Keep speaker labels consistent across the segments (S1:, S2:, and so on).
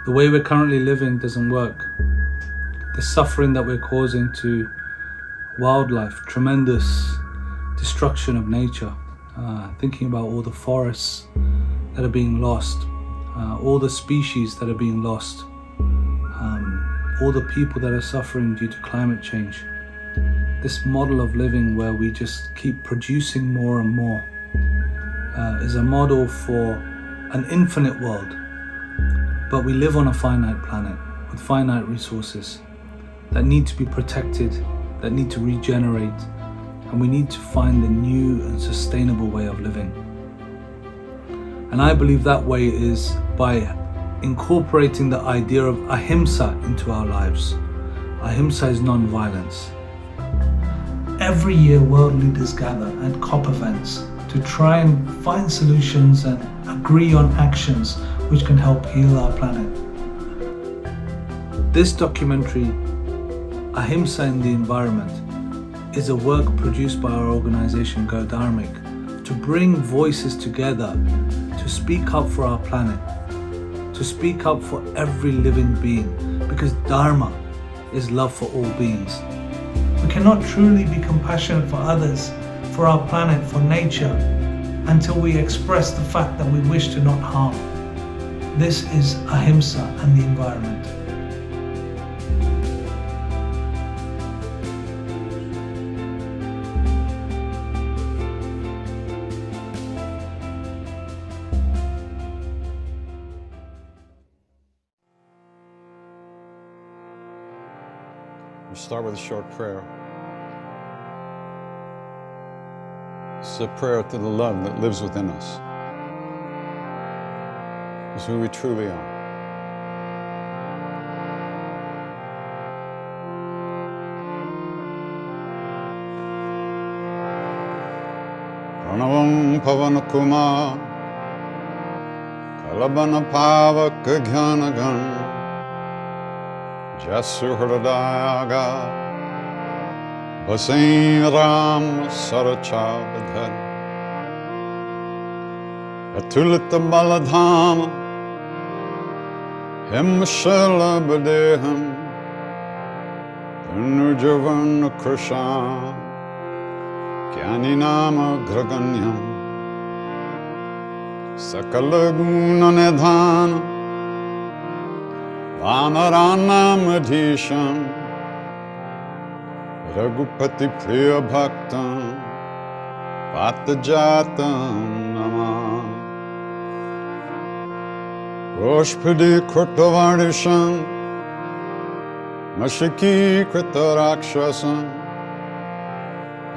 S1: The way we're currently living doesn't work. The suffering that we're causing to wildlife, tremendous destruction of nature, thinking about all the forests that are being lost, all the species that are being lost, all the people that are suffering due to climate change. This model of living where we just keep producing more and more is a model for an infinite world, but we live on a finite planet with finite resources that need to be protected, that need to regenerate, and we need to find a new and sustainable way of living. And I believe that way is by incorporating the idea of Ahimsa into our lives. Ahimsa is non-violence. Every year world leaders gather at COP events to try and find solutions and agree on actions which can help heal our planet. This documentary, Ahimsa in the Environment, is a work produced by our organization Dharmic to bring voices together to speak up for our planet, to speak up for every living being, because Dharma is love for all beings. We cannot truly be compassionate for others, for our planet, for nature, until we express the fact that we wish to not harm. This is Ahimsa and the environment.
S2: We start with a short prayer. It's a prayer to the love that lives within us. It's who we truly are. Pranavam Pavanakuma Kalabana Pavak Gyanagan Jasu Hridayaga Vasain Ram Sarachabadhan Atulita Baladham Himshala Badeham Tanurjavan Krisham Kyaninama Graganyam Sakalaguna Nedhan Vanaranam Adhisham Raghupati Priya Bhaktam Patajatam Namah Goshpadi Krutavardisham Mashiki Kritarakshasam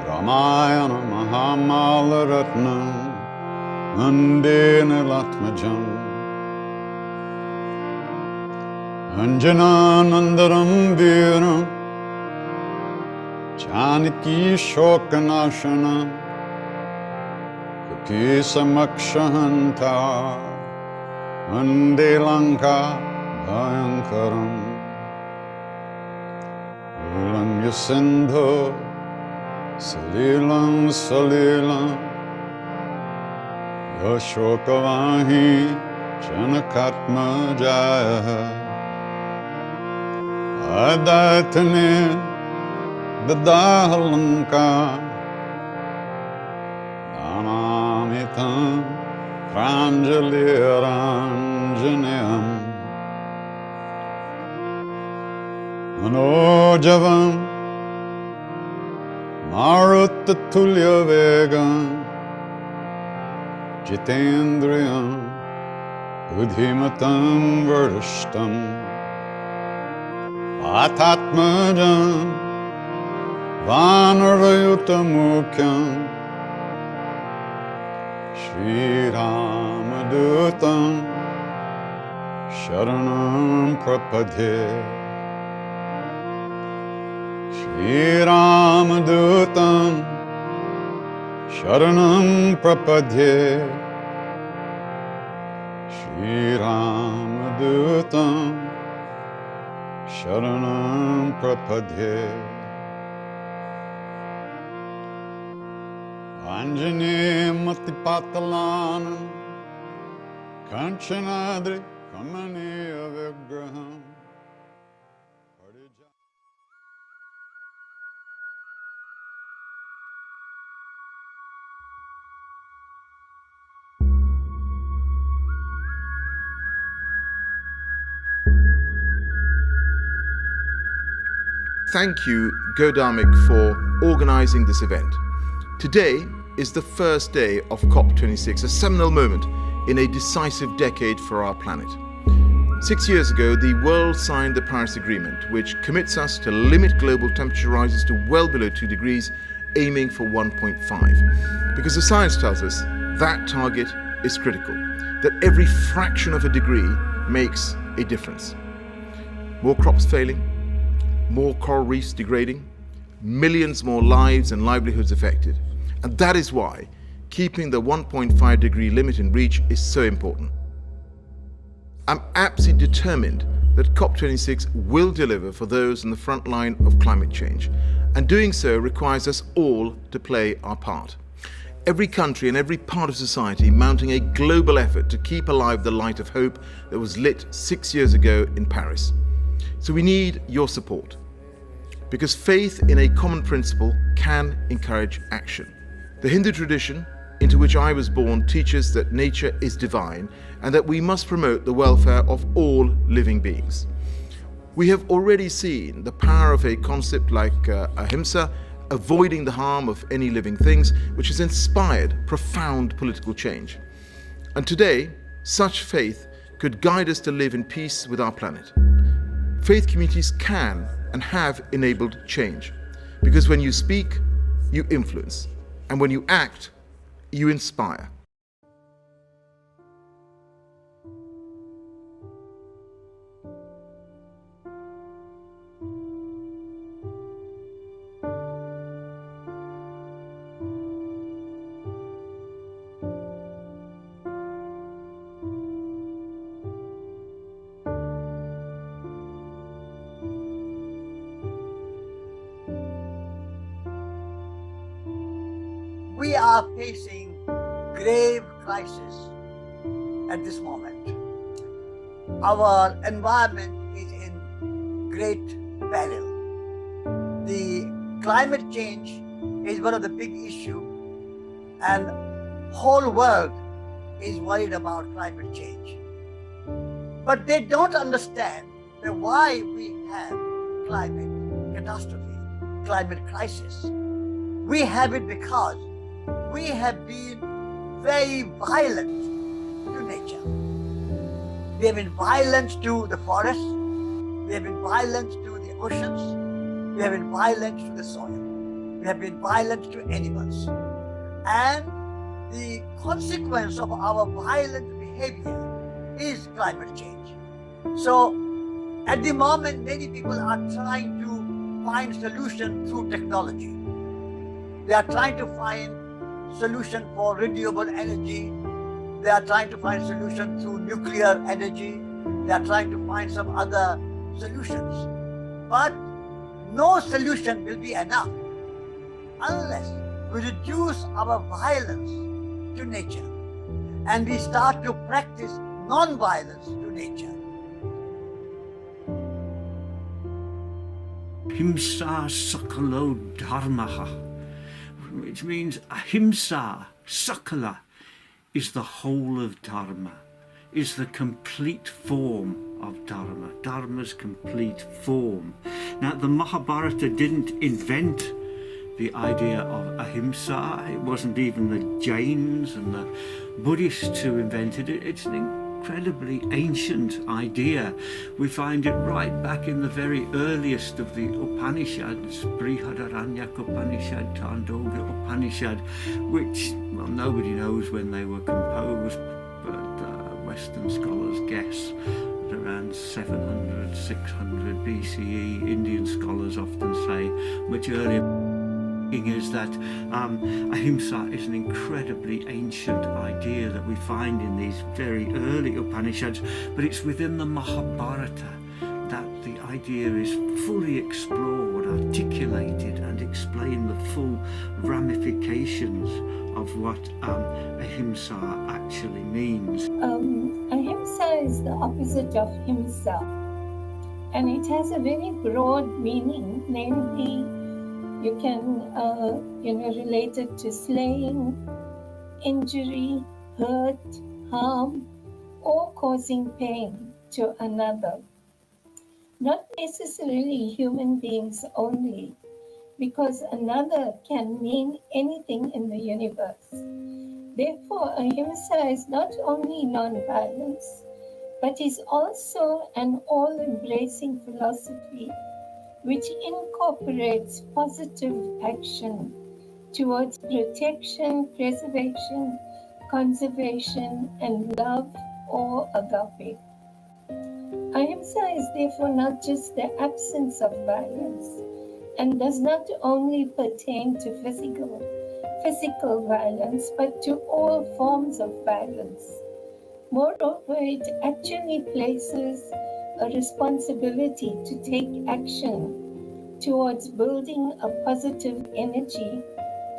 S2: Ramayana Mahamalaratnam Ande Nilatmajam Anjananandaram Viram Janaki Shokanashana Kukisamakshahanta Ande Lanka Bhayankaram Ulam Yasindho Salilam Salilam Yashokavahi Janakatma Jaya Adatane Dadahalanka Namamitam Pranjaliranjanayam Manojavam Marutatulya Vegam Jitendriyam Udhimatam Vardishtam Atatmajam Vanarayutamukyam Shri Ramadutam Sharanam Prapadhe Shri Ramadutam Sharanam Prapadhe Shri Ramadutam Sharanam Prapadhe Anjane Matipatalanam Kanchanadri Kamaniya Vigraham.
S3: Thank you, Dharmic, for organizing this event. Today is the first day of COP26, a seminal moment in a decisive decade for our planet. 6 years ago, the world signed the Paris Agreement, which commits us to limit global temperature rises to well below 2 degrees, aiming for 1.5. Because the science tells us that target is critical, that every fraction of a degree makes a difference. More crops failing, more coral reefs degrading, millions more lives and livelihoods affected. And that is why keeping the 1.5 degree limit in reach is so important. I'm absolutely determined that COP26 will deliver for those in the front line of climate change. And doing so requires us all to play our part. Every country and every part of society mounting a global effort to keep alive the light of hope that was lit 6 years ago in Paris. So we need your support, because faith in a common principle can encourage action. The Hindu tradition, into which I was born, teaches that nature is divine and that we must promote the welfare of all living beings. We have already seen the power of a concept like Ahimsa, avoiding the harm of any living things, which has inspired profound political change. And today, such faith could guide us to live in peace with our planet. Faith communities can and have enabled change, because when you speak, you influence, and when you act, you inspire.
S4: We are facing grave crisis at this moment. Our environment is in great peril. The climate change is one of the big issues, and whole world is worried about climate change. But they don't understand that why we have climate catastrophe, climate crisis. We have it because we have been very violent to nature. We have been violent to the forests, we have been violent to the oceans, we have been violent to the soil, we have been violent to animals. And the consequence of our violent behavior is climate change. So at the moment, many people are trying to find solution through technology. They are trying to find solution for renewable energy. They are trying to find solution through nuclear energy. They are trying to find some other solutions. But no solution will be enough unless we reduce our violence to nature and we start to practice non-violence to nature.
S5: Ahimsa sakalo dharmaha, which means ahimsa, sakala, is the whole of dharma, is the complete form of dharma, dharma's complete form. Now, the Mahabharata didn't invent the idea of ahimsa. It wasn't even the Jains and the Buddhists who invented it. It's an incredibly ancient idea. We find it right back in the very earliest of the Upanishads, Brihadaranyaka Upanishad, Chandogya Upanishad, which, well, nobody knows when they were composed, but Western scholars guess at around 700, 600 BCE. Indian scholars often say much earlier. Is that ahimsa is an incredibly ancient idea that we find in these very early Upanishads, but it's within the Mahabharata that the idea is fully explored, articulated, and explained the full ramifications of what Ahimsa actually means.
S6: Ahimsa is the opposite of Himsa, and it has a very broad meaning. Namely, you can relate it to slaying, injury, hurt, harm, or causing pain to another. Not necessarily human beings only, because another can mean anything in the universe. Therefore, Ahimsa is not only non-violence, but is also an all-embracing philosophy which incorporates positive action towards protection, preservation, conservation, and love, or agape. Ahimsa is therefore not just the absence of violence, and does not only pertain to physical violence, but to all forms of violence. Moreover, it actually places a responsibility to take action towards building a positive energy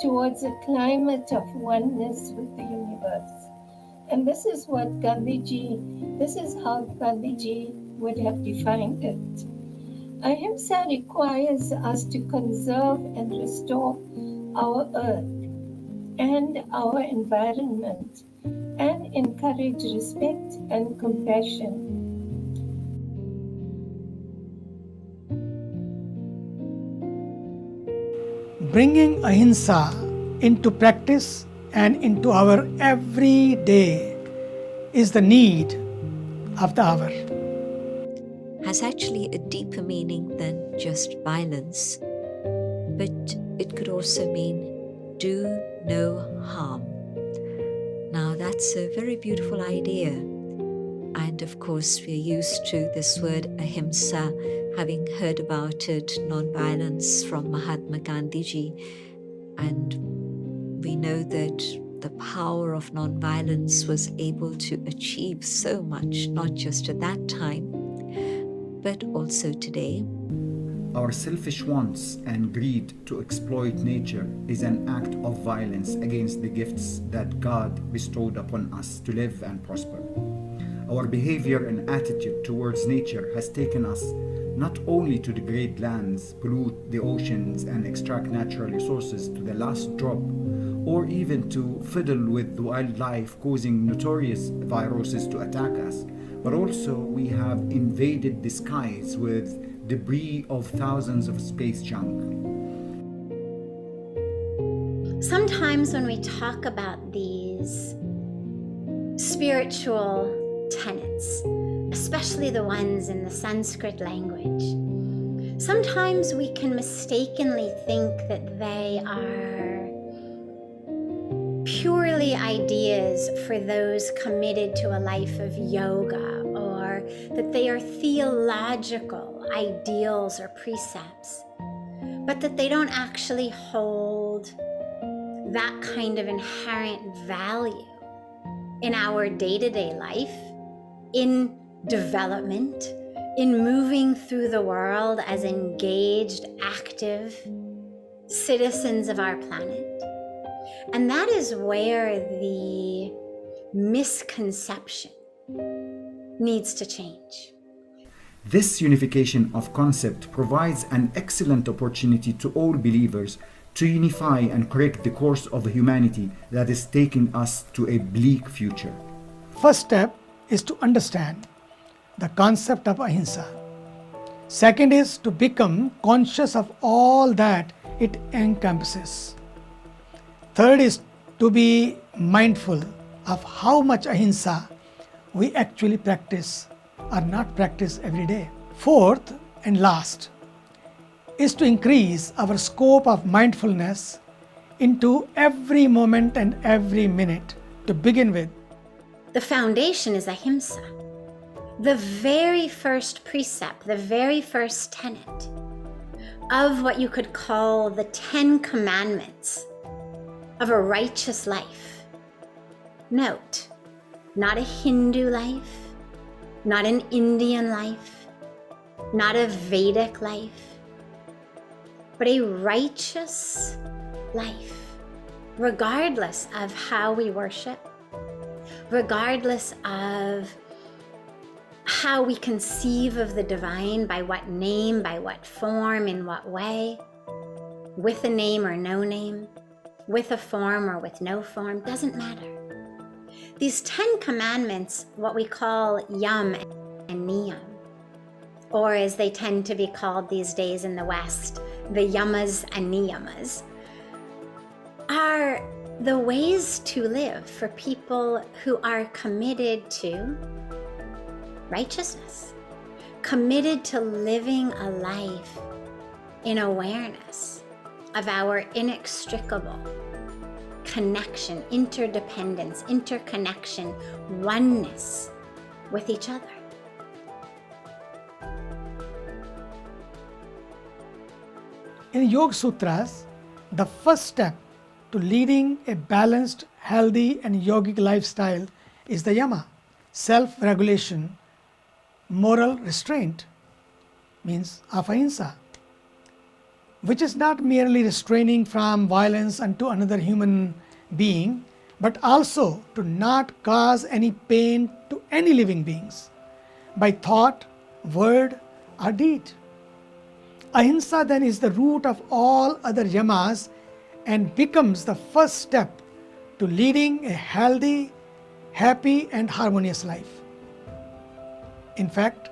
S6: towards a climate of oneness with the universe. And this is how Gandhiji would have defined it. Ahimsa requires us to conserve and restore our earth and our environment, and encourage respect and compassion.
S7: Bringing Ahimsa into practice and into our everyday is the need of the hour.
S8: Has actually a deeper meaning than just violence, but it could also mean do no harm. Now that's a very beautiful idea, and of course we're used to this word Ahimsa, having heard about it, non-violence, from Mahatma Gandhiji, and we know that the power of non-violence was able to achieve so much, not just at that time, but also today.
S9: Our selfish wants and greed to exploit nature is an act of violence against the gifts that God bestowed upon us to live and prosper. Our behavior and attitude towards nature has taken us not only to degrade lands, pollute the oceans, and extract natural resources to the last drop, or even to fiddle with wildlife, causing notorious viruses to attack us, but also we have invaded the skies with debris of thousands of space junk.
S10: Sometimes when we talk about these spiritual tenets, especially the ones in the Sanskrit language, sometimes we can mistakenly think that they are purely ideas for those committed to a life of yoga, or that they are theological ideals or precepts, but that they don't actually hold that kind of inherent value in our day-to-day life, in development, in moving through the world as engaged, active citizens of our planet. And that is where the misconception needs to change.
S9: This unification of concept provides an excellent opportunity to all believers to unify and correct the course of humanity that is taking us to a bleak future.
S7: First step is to understand the concept of Ahimsa. Second is to become conscious of all that it encompasses. Third is to be mindful of how much Ahimsa we actually practice or not practice every day. Fourth and last is to increase our scope of mindfulness into every moment and every minute. To begin with,
S10: the foundation is Ahimsa. The very first precept, the very first tenet of what you could call the 10 Commandments of a righteous life. Note, not a Hindu life, not an Indian life, not a Vedic life, but a righteous life. regardless of how we worship, regardless of how we conceive of the divine, by what name, by what form, in what way, with a name or no name, with a form or with no form, doesn't matter. These 10 commandments, what we call yam and niyam, or as they tend to be called these days in the West, the yamas and niyamas, are the ways to live for people who are committed to righteousness, committed to living a life in awareness of our inextricable connection, interdependence, interconnection, oneness with each other.
S7: In Yoga Sutras, the first step to leading a balanced, healthy and yogic lifestyle is the yama, self-regulation, moral restraint, means of ahimsa, which is not merely restraining from violence unto another human being, but also to not cause any pain to any living beings by thought, word or deed. Ahimsa then is the root of all other yamas and becomes the first step to leading a healthy, happy and harmonious life. In fact,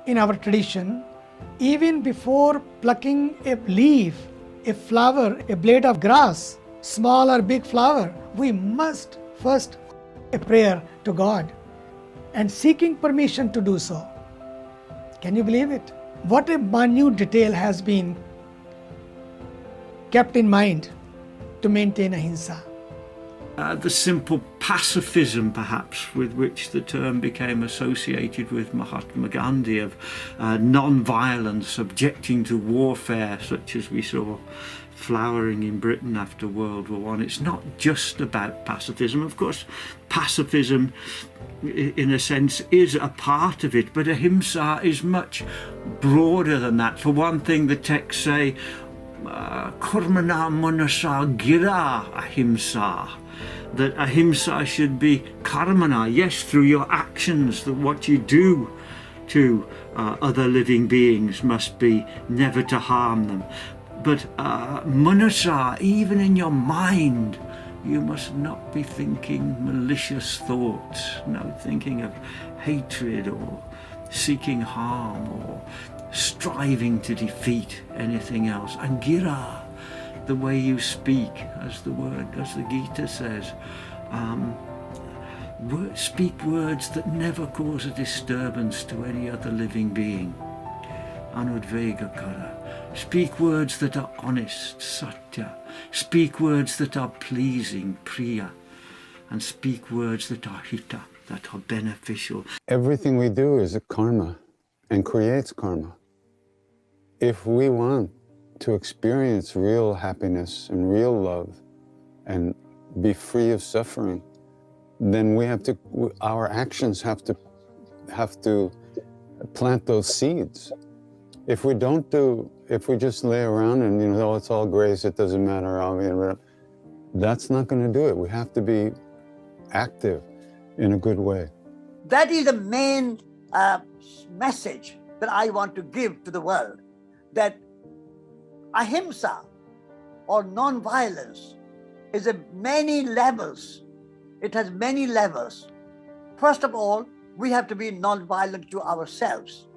S7: in our tradition, even before plucking a leaf, a flower, a blade of grass, small or big flower, we must first a prayer to God and seeking permission to do so. Can you believe it? What a minute detail has been kept in mind to maintain ahimsa.
S5: The simple pacifism, perhaps, with which the term became associated with Mahatma Gandhi, of non-violence, objecting to warfare, such as we saw flowering in Britain after World War I. It's not just about pacifism. Of course, pacifism, in a sense, is a part of it, but ahimsa is much broader than that. For one thing, the texts say, Kurmana manasa gira ahimsa, that ahimsa should be karmana, yes, through your actions, that what you do to other living beings must be never to harm them. But manasa, even in your mind, you must not be thinking malicious thoughts, no thinking of hatred or seeking harm or striving to defeat anything else. And gira, the way you speak, as the Gita says, speak words that never cause a disturbance to any other living being. Anudvega kara. Speak words that are honest, satya. Speak words that are pleasing, priya. And speak words that are hita, that are beneficial.
S2: Everything we do is a karma and creates karma. If we want to experience real happiness and real love and be free of suffering, then our actions have to plant those seeds. If we just lay around and, it's all grace, it doesn't matter, that's not going to do it. We have to be active in a good way.
S4: That is the main message that I want to give to the world, that ahimsa or non-violence is many levels. It has many levels. First of all, we have to be non-violent to ourselves.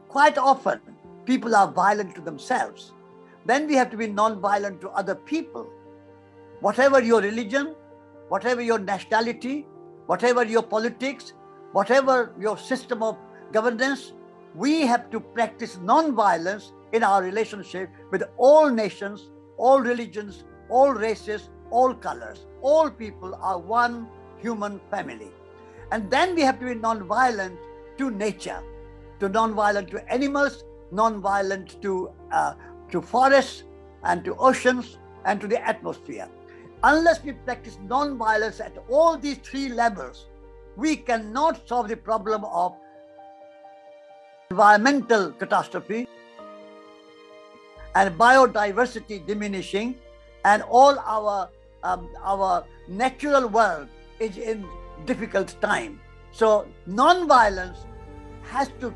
S4: Quite often, people are violent to themselves. Then we have to be non-violent to other people. Whatever your religion, whatever your nationality, whatever your politics, whatever your system of governance, we have to practice non-violence in our relationship with all nations, all religions, all races, all colors. All people are one human family. And then we have to be non-violent to nature, to non-violent to animals, non-violent to forests and to oceans and to the atmosphere. Unless we practice non-violence at all these three levels, we cannot solve the problem of environmental catastrophe and biodiversity diminishing and all our natural world is in difficult time. So non-violence has to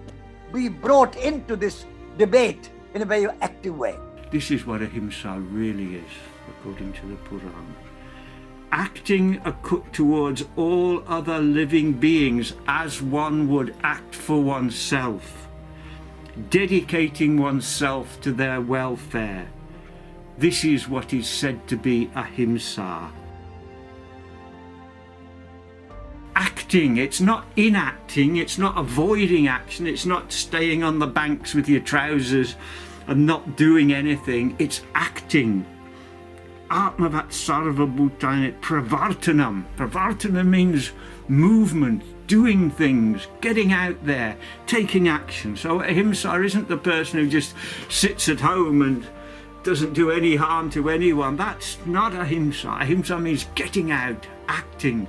S4: be brought into this debate in a very active way.
S5: This is what Ahimsa really is, according to the Puran. Acting towards all other living beings as one would act for oneself, dedicating oneself to their welfare. This is what is said to be Ahimsa. Acting, it's not inacting, it's not avoiding action, it's not staying on the banks with your trousers and not doing anything, it's acting. Atmavat sarva bhutani pravartanam. Pravartanam means movement, doing things, getting out there, taking action. So Ahimsa isn't the person who just sits at home and doesn't do any harm to anyone. That's not Ahimsa. Ahimsa means getting out, acting.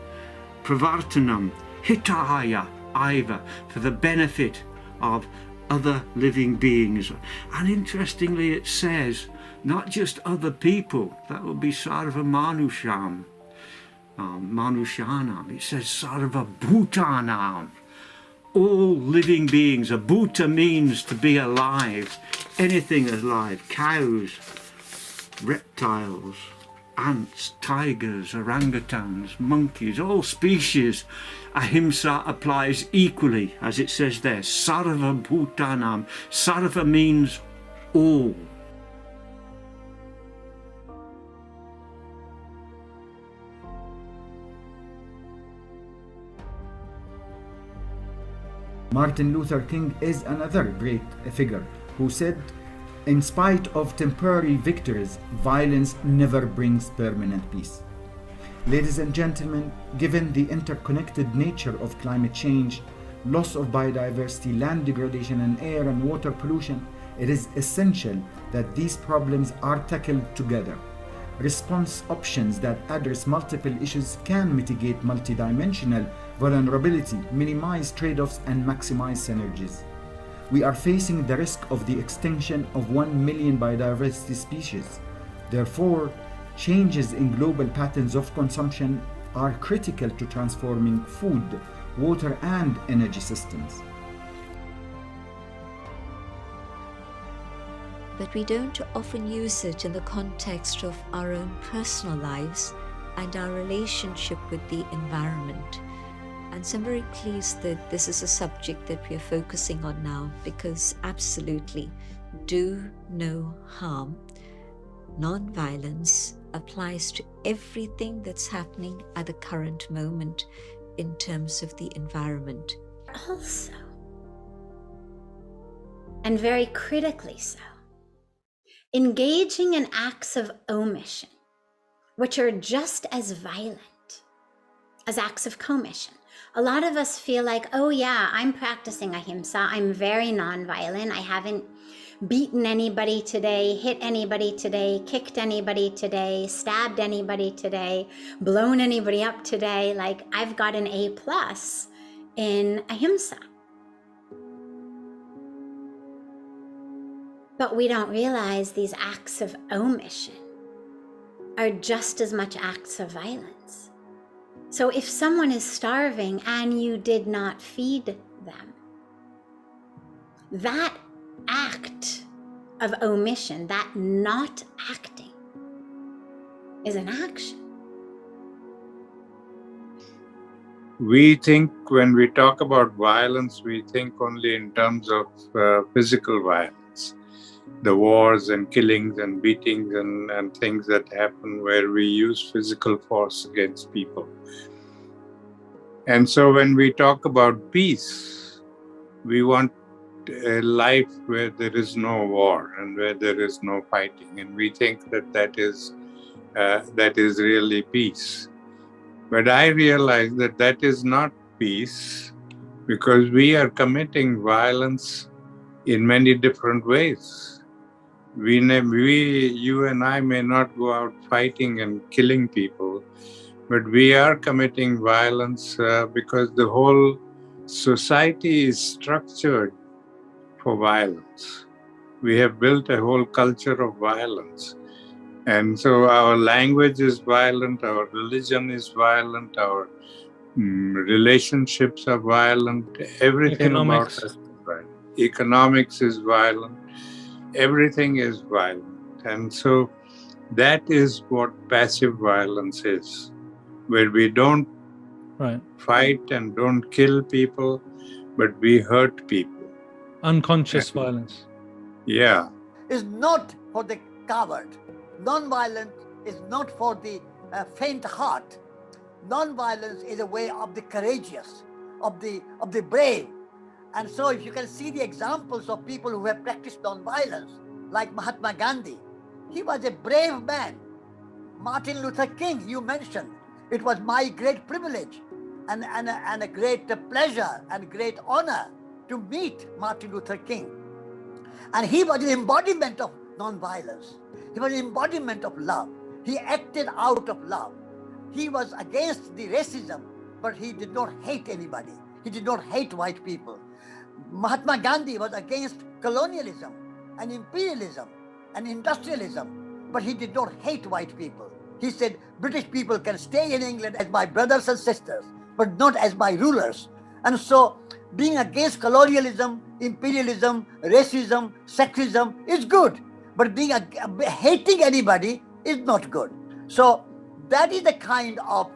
S5: Pravartanam, hitaya, aiva, for the benefit of other living beings. And interestingly it says, not just other people, that would be sarva manusham, manushanam. It says sarva bhutanam, all living beings. A bhuta means to be alive, anything alive, cows, reptiles, ants, tigers, orangutans, monkeys, all species. Ahimsa applies equally, as it says there, sarva bhutanam. Sarva means all.
S9: Martin Luther King is another great figure who said, in spite of temporary victories, violence never brings permanent peace. Ladies and gentlemen, given the interconnected nature of climate change, loss of biodiversity, land degradation, and air and water pollution, it is essential that these problems are tackled together. Response options that address multiple issues can mitigate multidimensional vulnerability, minimize trade-offs, and maximize synergies. We are facing the risk of the extinction of 1 million biodiversity species. Therefore, changes in global patterns of consumption are critical to transforming food, water, and energy systems.
S8: But we don't often use it in the context of our own personal lives and our relationship with the environment. And so I'm very pleased that this is a subject that we are focusing on now, because absolutely, do no harm. Non-violence applies to everything that's happening at the current moment in terms of the environment.
S10: Also, and very critically so, engaging in acts of omission, which are just as violent as acts of commission. A lot of us feel like, oh yeah, I'm practicing Ahimsa, I'm very nonviolent, I haven't beaten anybody today, hit anybody today, kicked anybody today, stabbed anybody today, blown anybody up today, like I've got an A+ in Ahimsa. But we don't realize these acts of omission are just as much acts of violence. So if someone is starving and you did not feed them, that act of omission, that not acting, is an action.
S11: We think when we talk about violence, we think only in terms of physical violence. The wars and killings and beatings and things that happen where we use physical force against people. And so when we talk about peace, we want a life where there is no war and where there is no fighting. And we think that is really peace. But I realize that is not peace, because we are committing violence in many different ways. You and I may not go out fighting and killing people, but we are committing violence because the whole society is structured for violence. We have built a whole culture of violence. And so our language is violent, our religion is violent, our relationships are violent, everything about
S1: Economics.
S11: us is violent. Economics is violent, everything is violent. And so that is what passive violence is, where we don't
S1: Right.
S11: fight and don't kill people, but we hurt people.
S1: Unconscious violence.
S11: Yeah.
S4: Is not for the coward. Non-violence is not for the faint heart. Non-violence is a way of the courageous, of the brave. And so if you can see the examples of people who have practiced non-violence, like Mahatma Gandhi, he was a brave man. Martin Luther King, you mentioned, it was my great privilege and a great pleasure and great honor to meet Martin Luther King. And he was an embodiment of non-violence. He was an embodiment of love. He acted out of love. He was against the racism, but he did not hate anybody. He did not hate white people. Mahatma Gandhi was against colonialism and imperialism and industrialism, but he did not hate white people. He said, British people can stay in England as my brothers and sisters, but not as my rulers. And so being against colonialism, imperialism, racism, sexism is good, but being hating anybody is not good. So that is the kind of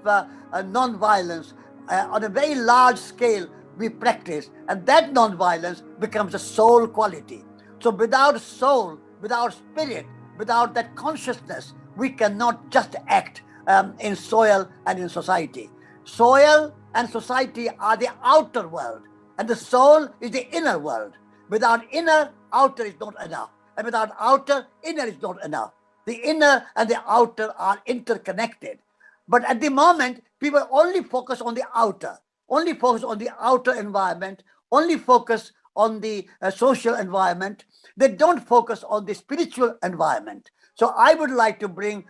S4: non-violence on a very large scale we practice, and that non-violence becomes a soul quality. So without soul, without spirit, without that consciousness, we cannot just act in soil and in society. Soil and society are the outer world, and the soul is the inner world. Without inner, outer is not enough. And without outer, inner is not enough. The inner and the outer are interconnected. But at the moment, people only focus on the outer, only focus on the outer environment, only focus on the social environment. They don't focus on the spiritual environment. So I would like to bring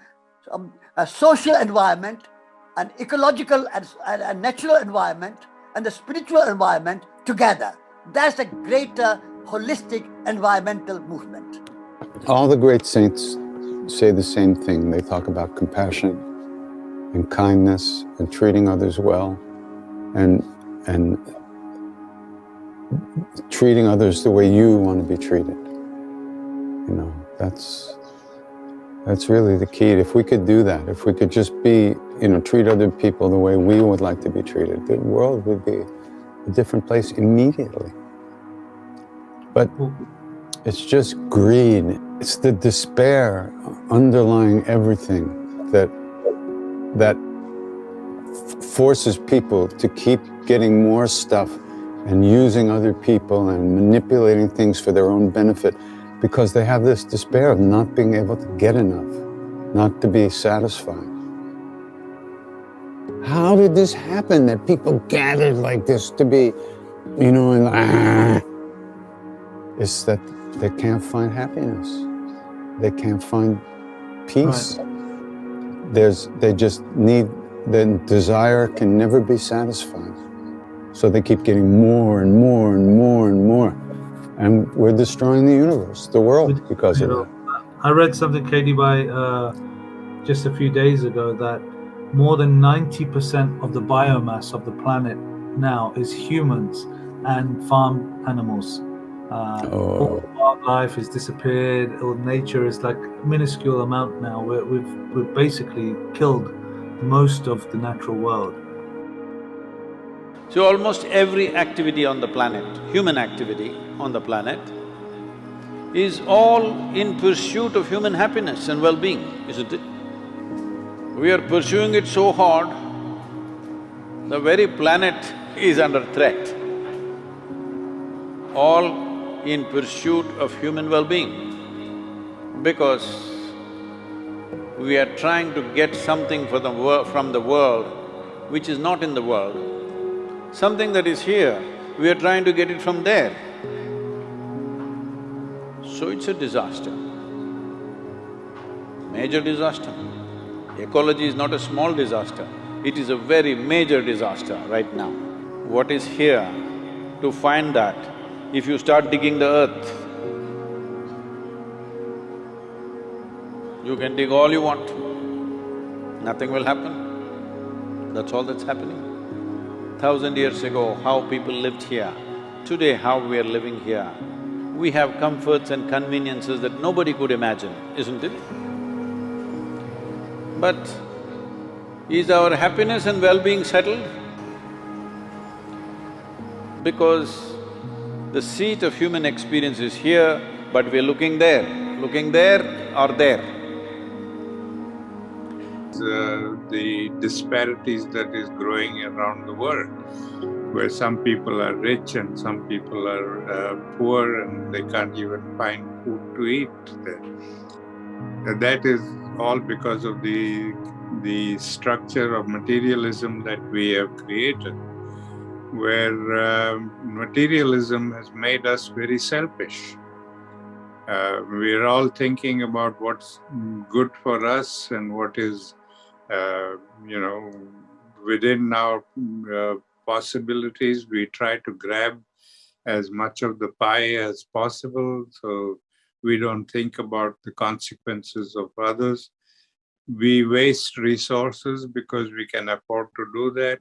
S4: a social environment, an ecological and natural environment, and the spiritual environment together. That's a greater holistic environmental movement.
S2: All the great saints say the same thing. They talk about compassion and kindness and treating others well and treating others the way you want to be treated. You know, that's really the key. If we could do that, if we could just be, treat other people the way we would like to be treated, the world would be a different place immediately. But it's just greed. It's the despair underlying everything that forces people to keep getting more stuff and using other people and manipulating things for their own benefit, because they have this despair of not being able to get enough, not to be satisfied. How did this happen that people gathered like this to be, it's that they can't find happiness. They can't find peace. Right. They just need, the desire can never be satisfied. So they keep getting more and more and more and more. And we're destroying the universe, the world, because of that.
S1: I read something, Katie, by just a few days ago, that more than 90% of the biomass of the planet now is humans and farm animals. All wildlife has disappeared. All nature is like a minuscule amount now. We've basically killed most of the natural world.
S12: So almost every activity on the planet, human activity on the planet, is all in pursuit of human happiness and well-being, isn't it? We are pursuing it so hard, the very planet is under threat. All in pursuit of human well-being, because we are trying to get something from the world which is not in the world. Something that is here, we are trying to get it from there. So it's a disaster, major disaster. Ecology is not a small disaster, it is a very major disaster right now. What is here to find that? If you start digging the earth, You can dig all you want, nothing will happen. That's all that's happening. 1,000 years ago, how people lived here, today how we are living here, we have comforts and conveniences that nobody could imagine, isn't it? But is our happiness and well-being settled? Because the seat of human experience is here, but we're looking there or there.
S11: The disparities that is growing around the world, where some people are rich and some people are poor and they can't even find food to eat there. That is all because of the structure of materialism that we have created, where materialism has made us very selfish. We're all thinking about what's good for us and what is, within our possibilities. We try to grab as much of the pie as possible, so we don't think about the consequences of others. We waste resources because we can afford to do that.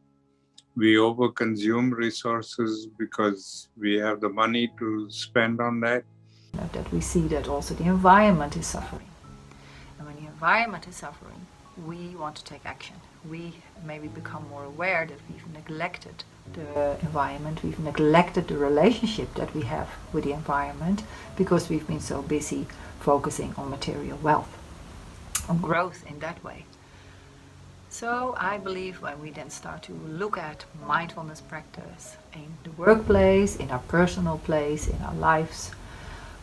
S11: We overconsume resources because we have the money to spend on that.
S13: That we see that also the environment is suffering. And when the environment is suffering, we want to take action. We maybe become more aware that we've neglected the environment, we've neglected the relationship that we have with the environment because we've been so busy focusing on material wealth, on growth in that way. So I believe when we then start to look at mindfulness practice in the workplace, in our personal place, in our lives,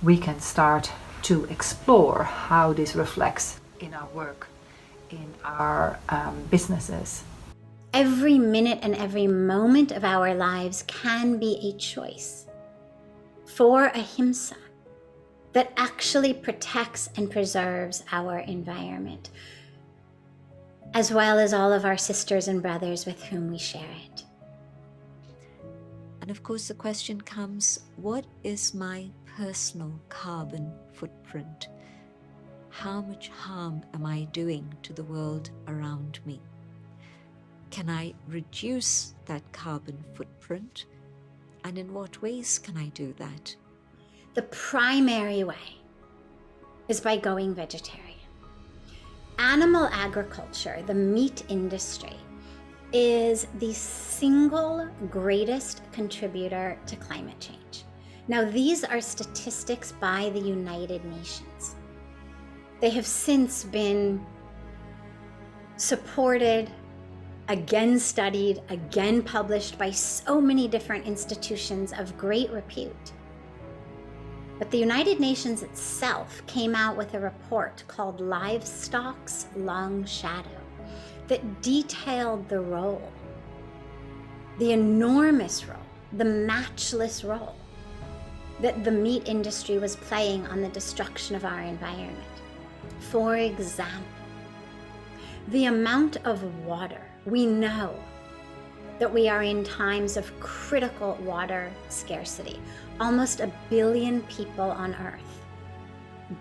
S13: we can start to explore how this reflects in our work, in our businesses.
S10: Every minute and every moment of our lives can be a choice for Ahimsa that actually protects and preserves our environment, as well as all of our sisters and brothers with whom we share it.
S8: And of course the question comes, what is my personal carbon footprint? How much harm am I doing to the world around me? Can I reduce that carbon footprint? And in what ways can I do that?
S10: The primary way is by going vegetarian. Animal agriculture, the meat industry, is the single greatest contributor to climate change. Now, these are statistics by the United Nations. They have since been supported, again studied, again published by so many different institutions of great repute. But the United Nations itself came out with a report called Livestock's Long Shadow that detailed the role, the enormous role, the matchless role that the meat industry was playing on the destruction of our environment. For example, the amount of water. We know that we are in times of critical water scarcity. Almost 1 billion people on Earth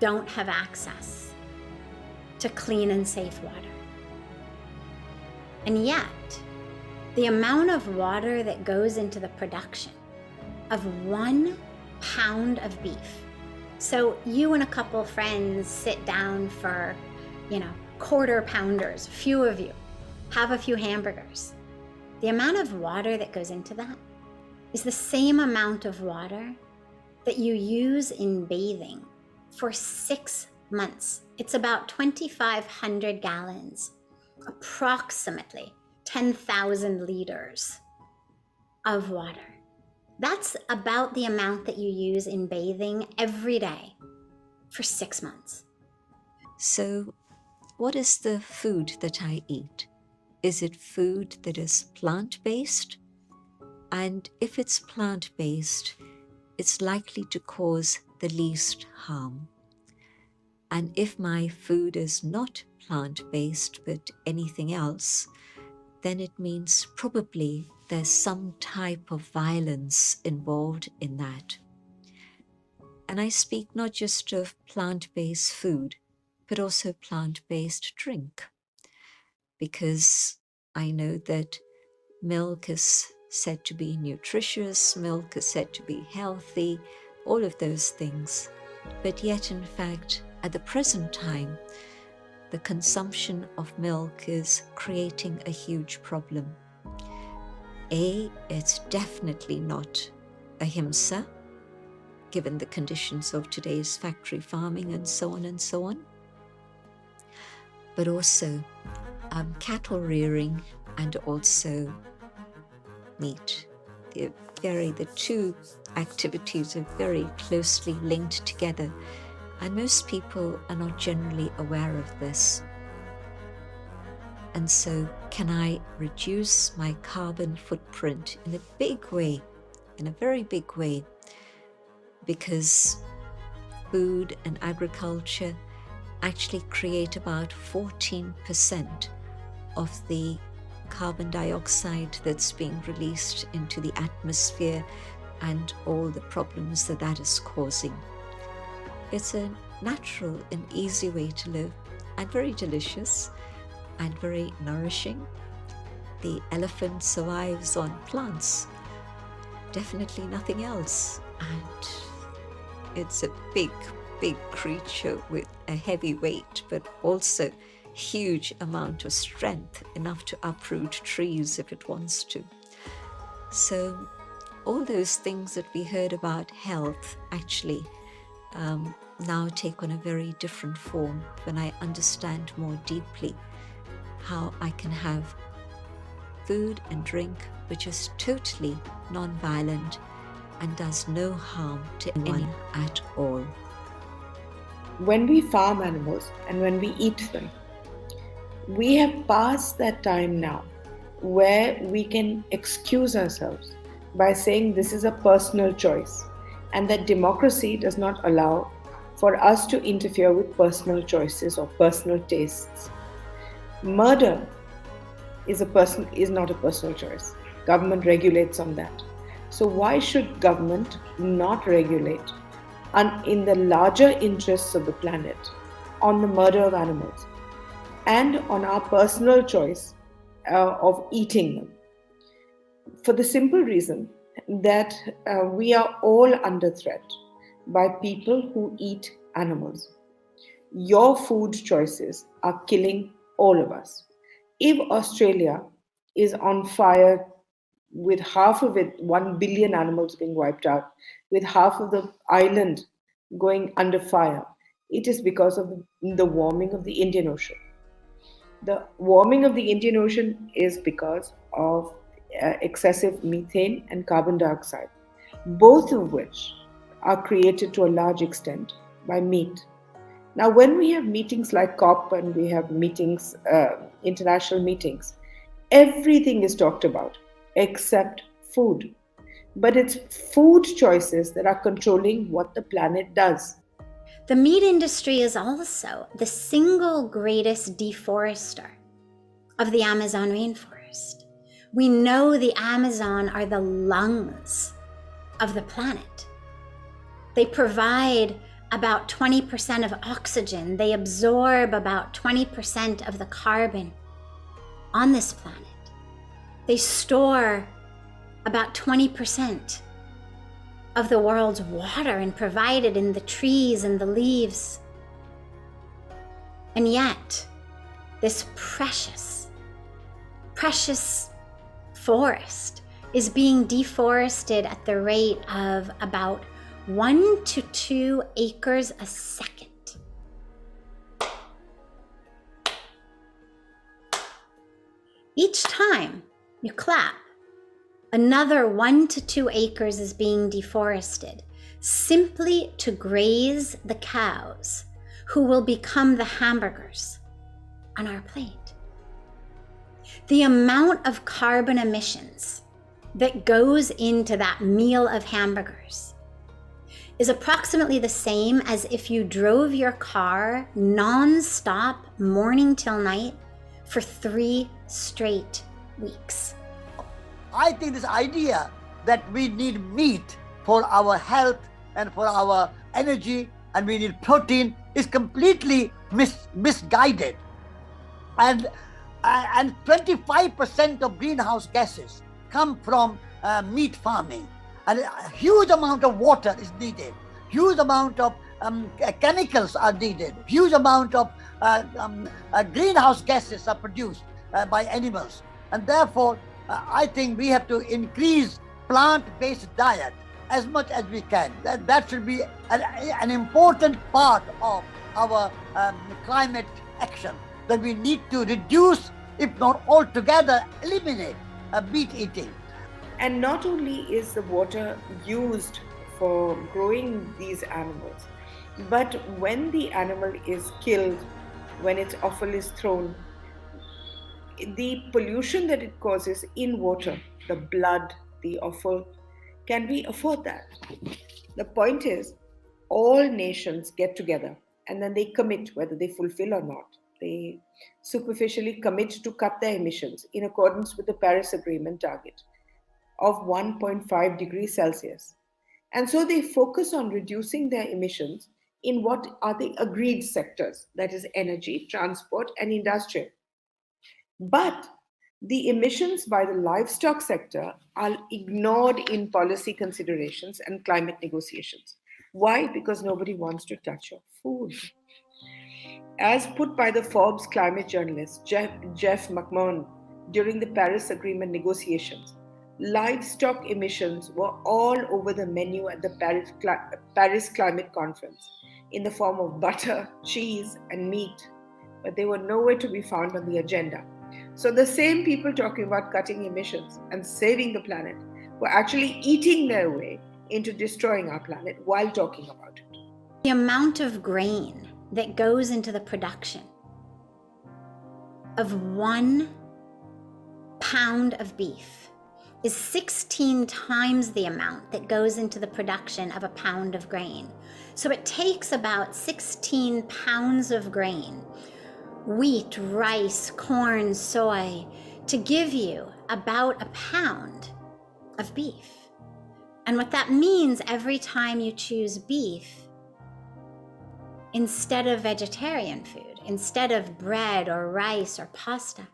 S10: don't have access to clean and safe water. And yet, the amount of water that goes into the production of 1 pound of beef. So you and a couple friends sit down for, quarter pounders, a few of you, have a few hamburgers. The amount of water that goes into that is the same amount of water that you use in bathing for 6 months. It's about 2,500 gallons, approximately 10,000 liters of water. That's about the amount that you use in bathing every day for 6 months.
S8: So, what is the food that I eat? Is it food that is plant-based? And if it's plant-based, it's likely to cause the least harm. And if my food is not plant-based but anything else, then it means probably there's some type of violence involved in that. And I speak not just of plant-based food, but also plant-based drink. Because I know that milk is said to be nutritious, milk is said to be healthy, all of those things. But yet, in fact, at the present time, the consumption of milk is creating a huge problem. It's definitely not Ahimsa, given the conditions of today's factory farming and so on and so on. But also cattle rearing and also meat. The two activities are very closely linked together, and most people are not generally aware of this. And so, can I reduce my carbon footprint in a big way, in a very big way? Because food and agriculture actually create about 14% of the carbon dioxide that's being released into the atmosphere and all the problems that that is causing. It's a natural and easy way to live, and very delicious and very nourishing. The elephant survives on plants, definitely nothing else. And it's a big creature with a heavy weight, but also huge amount of strength, enough to uproot trees if it wants to. So all those things that we heard about health actually now take on a very different form when I understand more deeply how I can have food and drink which is totally non-violent and does no harm to anyone at all.
S14: When we farm animals and when we eat them, we have passed that time now where we can excuse ourselves by saying this is a personal choice, and that democracy does not allow for us to interfere with personal choices or personal tastes. Murder is not a personal choice. Government regulates on that. So why should government not regulate in the larger interests of the planet on the murder of animals and on our personal choice of eating them? For the simple reason that we are all under threat by people who eat animals. Your food choices are killing all of us. If Australia is on fire with half of it, 1 billion animals being wiped out, with half of the island going under fire, it is because of the warming of the Indian Ocean. The warming of the Indian Ocean is because of excessive methane and carbon dioxide, both of which are created to a large extent by meat. Now, when we have meetings like COP and we have meetings, international meetings, everything is talked about except food. But it's food choices that are controlling what the planet does.
S10: The meat industry is also the single greatest deforester of the Amazon rainforest. We know the Amazon are the lungs of the planet. They provide about 20% of oxygen. They absorb about 20% of the carbon on this planet. They store about 20% of the world's water and provide it in the trees and the leaves. And yet, this precious forest is being deforested at the rate of about 1 to 2 acres a second. Each time you clap, another 1 to 2 acres is being deforested simply to graze the cows who will become the hamburgers on our plate. The amount of carbon emissions that goes into that meal of hamburgers is approximately the same as if you drove your car non-stop morning till night for 3 straight weeks.
S4: I think this idea that we need meat for our health and for our energy and we need protein is completely misguided. And 25% of greenhouse gases come from meat farming, and a huge amount of water is needed, huge amount of chemicals are needed, huge amount of greenhouse gases are produced by animals. And therefore, I think we have to increase plant-based diet as much as we can. That should be an important part of our climate action, that we need to reduce, if not altogether eliminate, meat eating.
S14: And not only is the water used for growing these animals, but when the animal is killed, when its offal is thrown, the pollution that it causes in water, the blood, the offal, can we afford that? The point is, all nations get together and then they commit, whether they fulfill or not. They superficially commit to cut their emissions in accordance with the Paris Agreement target of 1.5 degrees Celsius. And so they focus on reducing their emissions in what are the agreed sectors, that is energy, transport, and industrial. But the emissions by the livestock sector are ignored in policy considerations and climate negotiations. Why? Because nobody wants to touch your food. As put by the Forbes climate journalist Jeff McMahon during the Paris Agreement negotiations, livestock emissions were all over the menu at the Paris Climate Conference in the form of butter, cheese, and meat, but they were nowhere to be found on the agenda. So the same people talking about cutting emissions and saving the planet were actually eating their way into destroying our planet while talking about it.
S10: The amount of grain that goes into the production of 1 pound of beef is 16 times the amount that goes into the production of a pound of grain. So it takes about 16 pounds of grain, wheat, rice, corn, soy, to give you about a pound of beef. And what that means, every time you choose beef instead of vegetarian food, instead of bread or rice or pasta,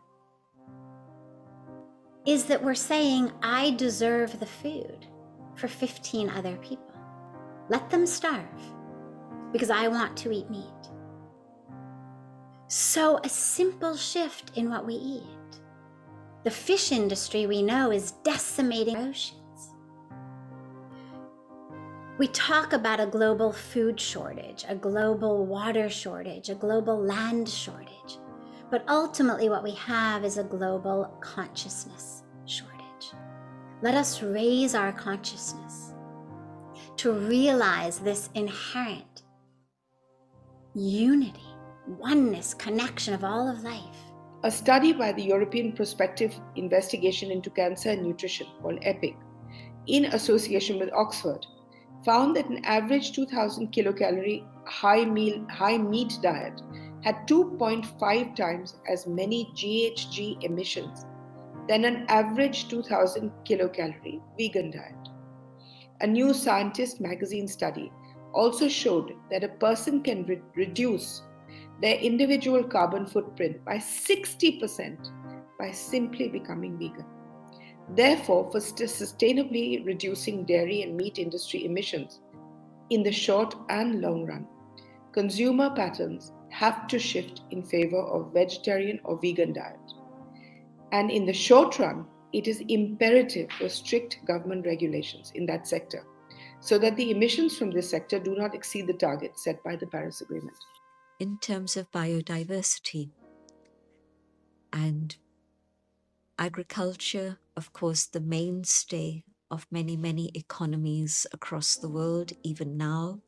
S10: is that we're saying, I deserve the food for 15 other people. Let them starve because I want to eat meat. So a simple shift in what we eat. The fish industry, we know, is decimating oceans. We talk about a global food shortage, a global water shortage, a global land shortage. But ultimately what we have is a global consciousness shortage. Let us raise our consciousness to realize this inherent unity, oneness, connection of all of life.
S14: A study by the European Prospective Investigation into Cancer and Nutrition, called EPIC, in association with Oxford, found that an average 2,000 kilocalorie high meat diet had 2.5 times as many GHG emissions than an average 2,000 kilocalorie vegan diet. A New Scientist magazine study also showed that a person can reduce their individual carbon footprint by 60% by simply becoming vegan. Therefore, for sustainably reducing dairy and meat industry emissions in the short and long run, consumer patterns have to shift in favor of vegetarian or vegan diet. And in the short run, it is imperative for strict government regulations in that sector so that the emissions from this sector do not exceed the target set by the Paris Agreement.
S8: In terms of biodiversity and agriculture, of course, the mainstay of many, many economies across the world, even now.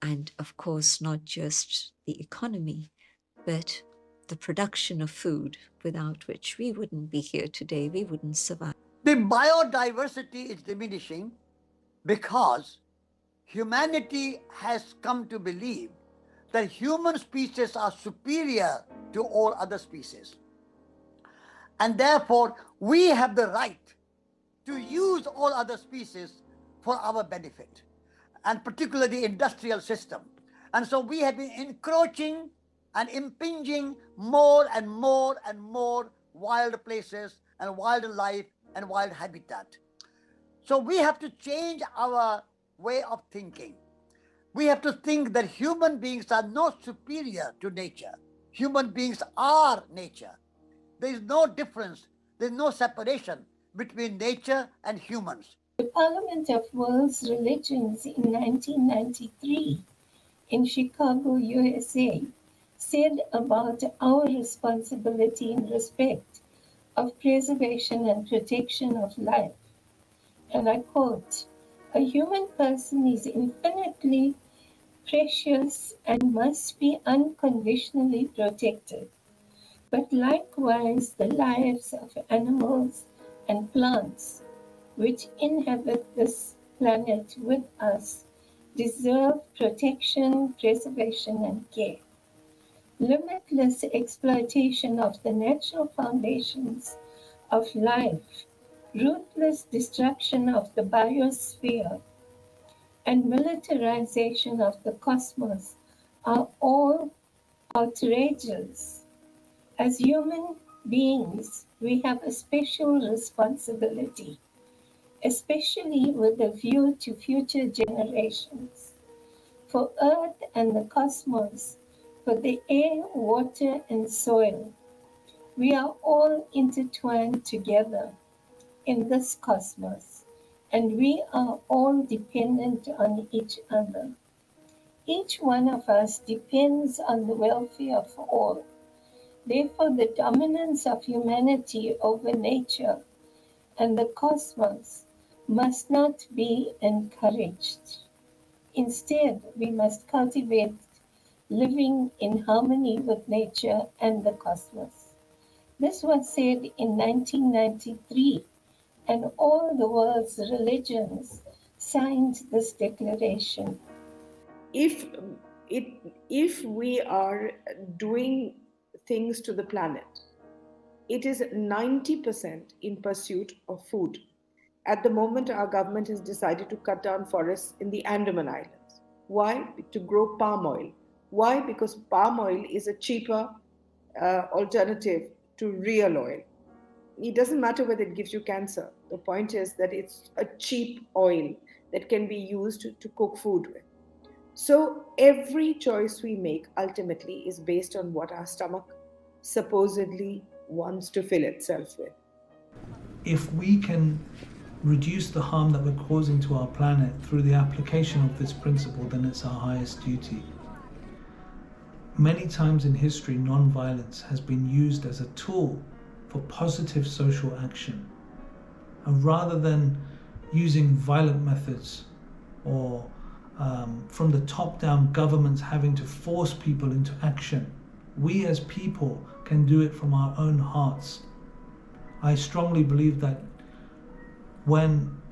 S8: And of course, not just the economy, but the production of food, without which we wouldn't be here today, we wouldn't survive.
S4: The biodiversity is diminishing because humanity has come to believe that human species are superior to all other species. And therefore, we have the right to use all other species for our benefit. and particularly the industrial system. And so we have been encroaching and impinging more and more and more wild places and wildlife and wild habitat. So we have to change our way of thinking. We have to think that human beings are not superior to nature. Human beings are nature. There is no difference, there is no separation between nature and humans.
S6: The Parliament of World's Religions in 1993 in Chicago, USA, said about our responsibility in respect of preservation and protection of life, and I quote, "A human person is infinitely precious and must be unconditionally protected. But likewise, the lives of animals and plants which inhabit this planet with us deserve protection, preservation, and care. Limitless exploitation of the natural foundations of life, ruthless destruction of the biosphere, and militarization of the cosmos are all outrageous. As human beings, we have a special responsibility, especially with a view to future generations, for Earth and the cosmos, for the air, water, and soil. We are all intertwined together in this cosmos, and we are all dependent on each other. Each one of us depends on the welfare of all. Therefore, the dominance of humanity over nature and the cosmos must not be encouraged. Instead, we must cultivate living in harmony with nature and the cosmos." This was said in 1993, and all the world's religions signed this declaration.
S14: If we are doing things to the planet, it is 90% in pursuit of food. At the moment, our government has decided to cut down forests in the Andaman Islands. Why? To grow palm oil. Why? Because palm oil is a cheaper alternative to real oil. It doesn't matter whether it gives you cancer. The point is that it's a cheap oil that can be used to cook food with. So every choice we make ultimately is based on what our stomach supposedly wants to fill itself with.
S1: If we can reduce the harm that we're causing to our planet through the application of this principle, then it's our highest duty. Many times in history, non-violence has been used as a tool for positive social action. And rather than using violent methods or from the top down, governments having to force people into action, we as people can do it from our own hearts. I strongly believe that when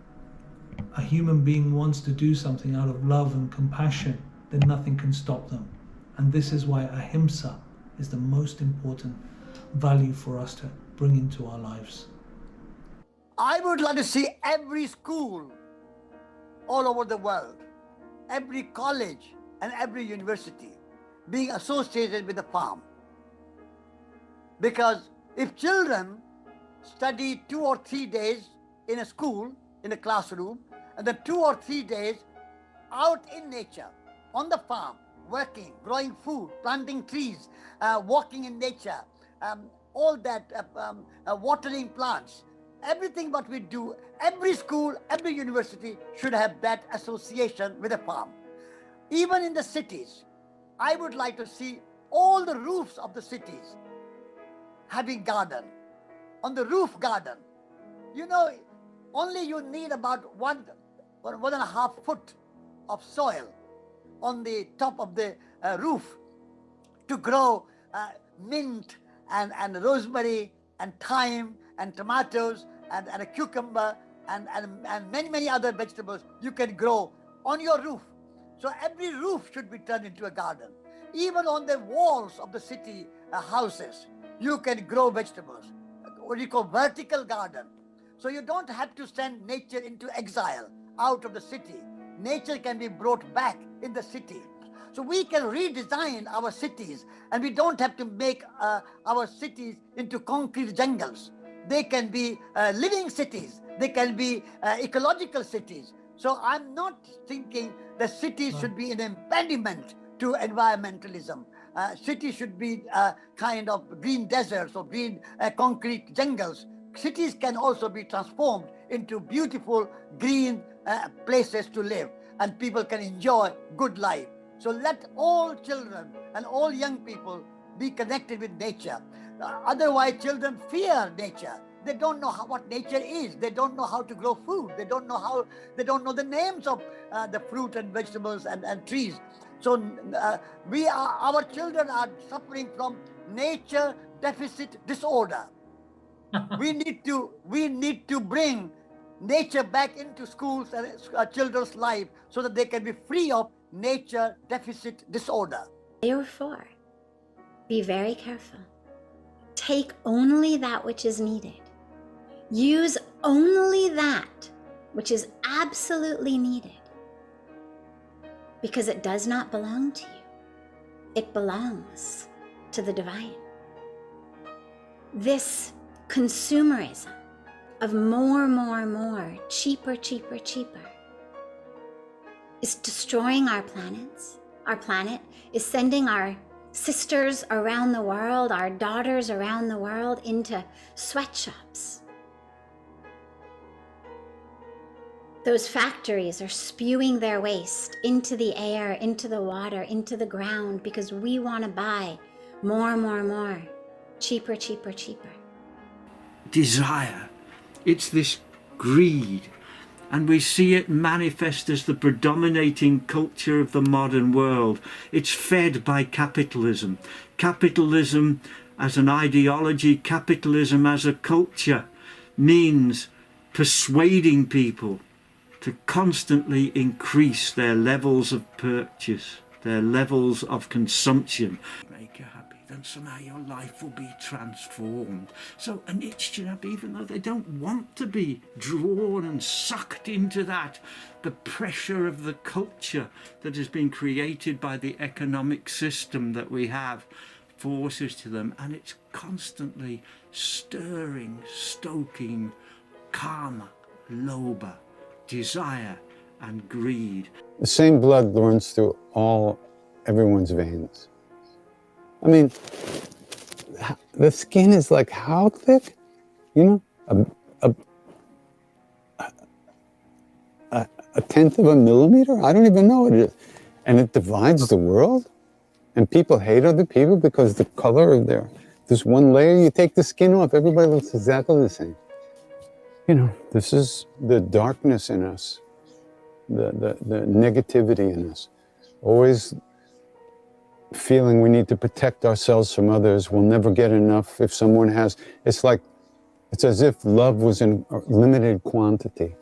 S1: a human being wants to do something out of love and compassion, then nothing can stop them. And this is why Ahimsa is the most important value for us to bring into our lives.
S4: I would like to see every school all over the world, every college and every university being associated with the farm. Because if children study 2 or 3 days in a school, in a classroom, and then 2 or 3 days out in nature, on the farm, working, growing food, planting trees, walking in nature, all that, watering plants, everything what we do, every school, every university should have that association with a farm. Even in the cities, I would like to see all the roofs of the cities having garden. On the roof garden, you know, only you need about 1.5 foot of soil on the top of the roof to grow mint and rosemary and thyme and tomatoes and a cucumber and many other vegetables you can grow on your roof. So every roof should be turned into a garden. Even on the walls of the city houses, you can grow vegetables, what you call vertical garden. So you don't have to send nature into exile out of the city. nature can be brought back in the city. So we can redesign our cities, and we don't have to make our cities into concrete jungles. They can be living cities. They can be ecological cities. So I'm not thinking the cities should be an impediment to environmentalism. Cities should be kind of green deserts or green concrete jungles. Cities can also be transformed into beautiful green places to live, and people can enjoy good life. So let all children and all young people be connected with nature. Otherwise, children fear nature. They don't know what nature is. They don't know how to grow food. They don't know the names of the fruit and vegetables and trees. So our children are suffering from nature deficit disorder. we need to bring nature back into schools and children's life so that they can be free of nature deficit disorder.
S10: Therefore, be very careful. Take only that which is needed. Use only that which is absolutely needed, because it does not belong to you. It belongs to the divine. This consumerism of more, cheaper, is destroying our planets. Our planet is sending our sisters around the world, our daughters around the world, into sweatshops. Those factories are spewing their waste into the air, into the water, into the ground, because we want to buy more, cheaper.
S5: Desire. It's this greed. And we see it manifest as the predominating culture of the modern world. It's fed by capitalism. Capitalism as an ideology, capitalism as a culture, means persuading people to constantly increase their levels of purchase, their levels of consumption. Make you happy, then somehow your life will be transformed. So an ijtinab, even though they don't want to be drawn and sucked into that, the pressure of the culture that has been created by the economic system that we have forces to them, and it's constantly stirring, stoking karma, lobha, desire and greed.
S2: The same blood runs through everyone's veins. I mean, the skin is like how thick? You know, a tenth of a millimeter? I don't even know what it is. And it divides the world? And people hate other people because the color of this one layer, you take the skin off, everybody looks exactly the same. You know, this is the darkness in us, the negativity in us. Always feeling we need to protect ourselves from others. We'll never get enough if someone has. It's as if love was in limited quantity.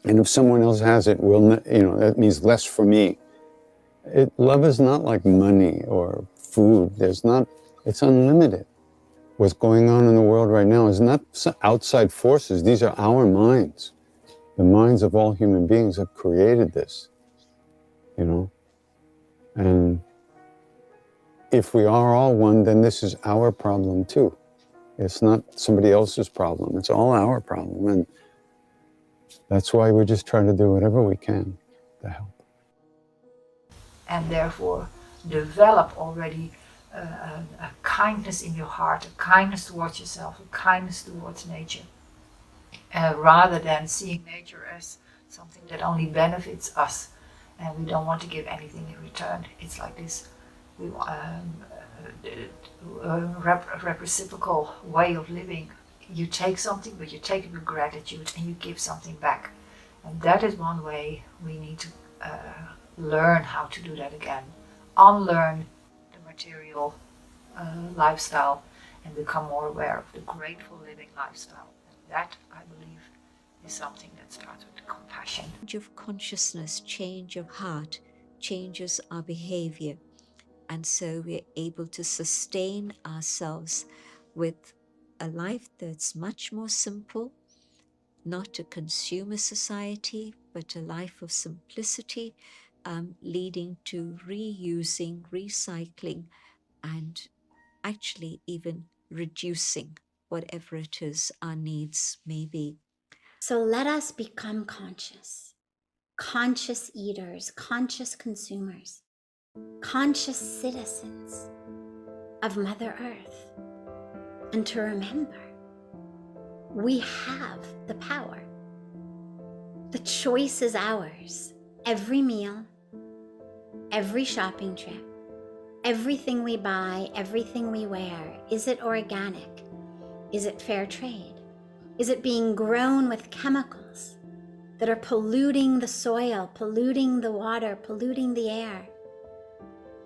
S2: And if someone else has it, that means less for me. Love is not like money or food. It's unlimited. What's going on in the world right now is not outside forces. These are our minds. The minds of all human beings have created this, you know? And if we are all one, then this is our problem too. It's not somebody else's problem. It's all our problem. And that's why we're just trying to do whatever we can to help.
S13: And therefore develop already a kindness in your heart, a kindness towards yourself, a kindness towards nature, rather than seeing nature as something that only benefits us and we don't want to give anything in return. It's like this reciprocal way of living. You take something, but you take it with gratitude and you give something back. And that is one way we need to learn how to do that again. Unlearn the material lifestyle and become more aware of the grateful living lifestyle. And that, I believe, is something that starts with compassion.
S8: Change of consciousness, change of heart, changes our behavior. And so we're able to sustain ourselves with a life that's much more simple, not a consumer society, but a life of simplicity, leading to reusing, recycling, and actually even reducing whatever it is our needs may be.
S10: So let us become conscious eaters, conscious consumers, conscious citizens of Mother Earth. And to remember, we have the power. The choice is ours. Every meal, every shopping trip, everything we buy, everything we wear, is it organic? Is it fair trade? Is it being grown with chemicals that are polluting the soil, polluting the water, polluting the air?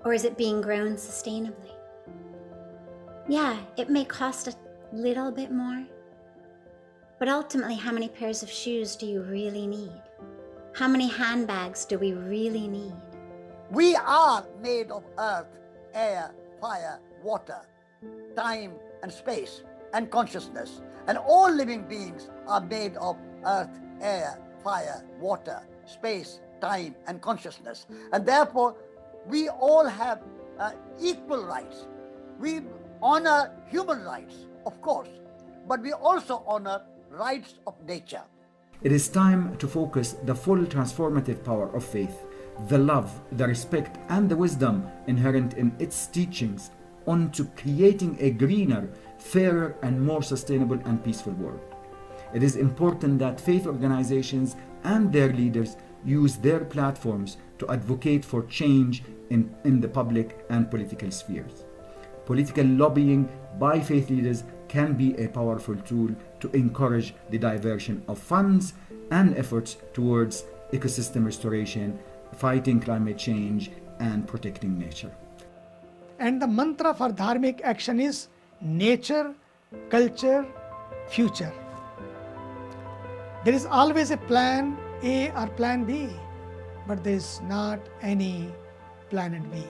S10: Or is it being grown sustainably? Yeah, it may cost a little bit more, but ultimately, how many pairs of shoes do you really need? How many handbags do we really need?
S4: We are made of earth, air, fire, water, time and space and consciousness. And all living beings are made of earth, air, fire, water, space, time and consciousness. And therefore, we all have equal rights. We honor human rights, of course, but we also honor rights of nature.
S9: It is time to focus the full transformative power of faith, the love, the respect, and the wisdom inherent in its teachings onto creating a greener, fairer, and more sustainable and peaceful world. It is important that faith organizations and their leaders use their platforms to advocate for change in the public and political spheres. Political lobbying by faith leaders can be a powerful tool to encourage the diversion of funds and efforts towards ecosystem restoration, fighting climate change, and protecting nature.
S7: And the mantra for dharmic action is nature, culture, future. There is always a plan A or plan B, but there is not any planet B.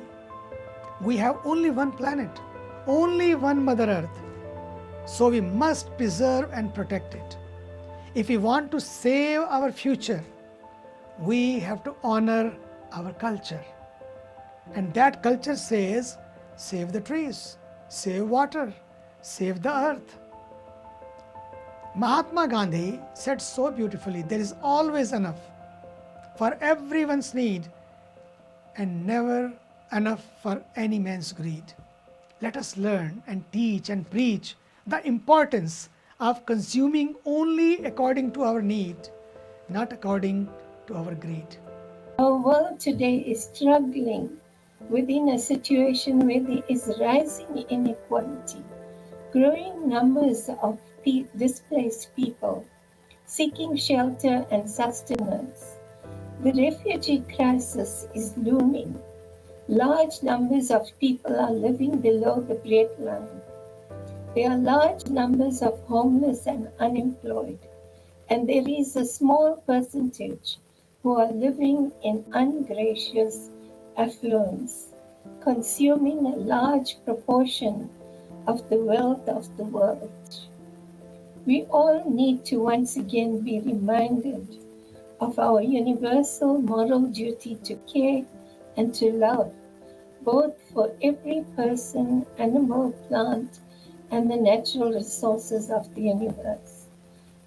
S7: We have only one planet, only one Mother Earth. So we must preserve and protect it. If we want to save our future, we have to honor our culture. And that culture says, save the trees, save water, save the earth. Mahatma Gandhi said so beautifully, there is always enough for everyone's need and never enough for any man's greed. Let us learn and teach and preach the importance of consuming only according to our need, not according to our greed.
S6: Our world today is struggling within a situation where there is rising inequality, growing numbers of displaced people seeking shelter and sustenance. The refugee crisis is looming. Large numbers of people are living below the breadline. There are large numbers of homeless and unemployed, and there is a small percentage who are living in ungracious affluence, consuming a large proportion of the wealth of the world. We all need to once again be reminded of our universal moral duty to care and to love, both for every person, animal, plant, and the natural resources of the universe,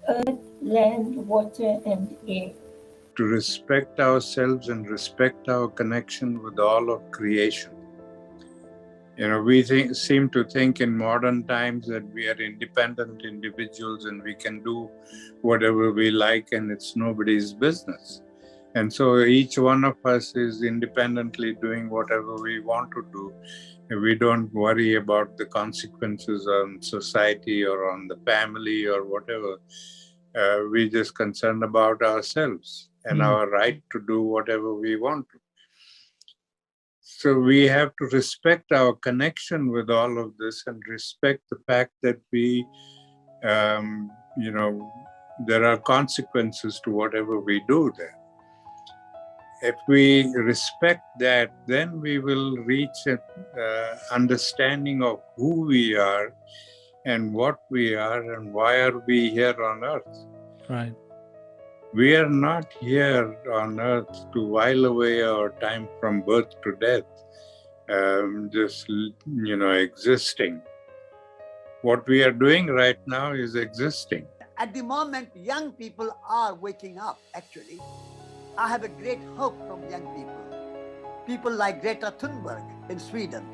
S6: earth, land, water, and air.
S11: To respect ourselves and respect our connection with all of creation. We seem to think in modern times that we are independent individuals and we can do whatever we like and it's nobody's business. And so each one of us is independently doing whatever we want to do. And we don't worry about the consequences on society or on the family or whatever. We're just concerned about ourselves and our right to do whatever we want to. So we have to respect our connection with all of this and respect the fact that we, there are consequences to whatever we do there. If we respect that, then we will reach an understanding of who we are and what we are and why are we here on earth.
S1: Right.
S11: We are not here on earth to while away our time from birth to death, just, existing. What we are doing right now is existing.
S4: At the moment, young people are waking up, actually. I have a great hope from young people. People like Greta Thunberg in Sweden,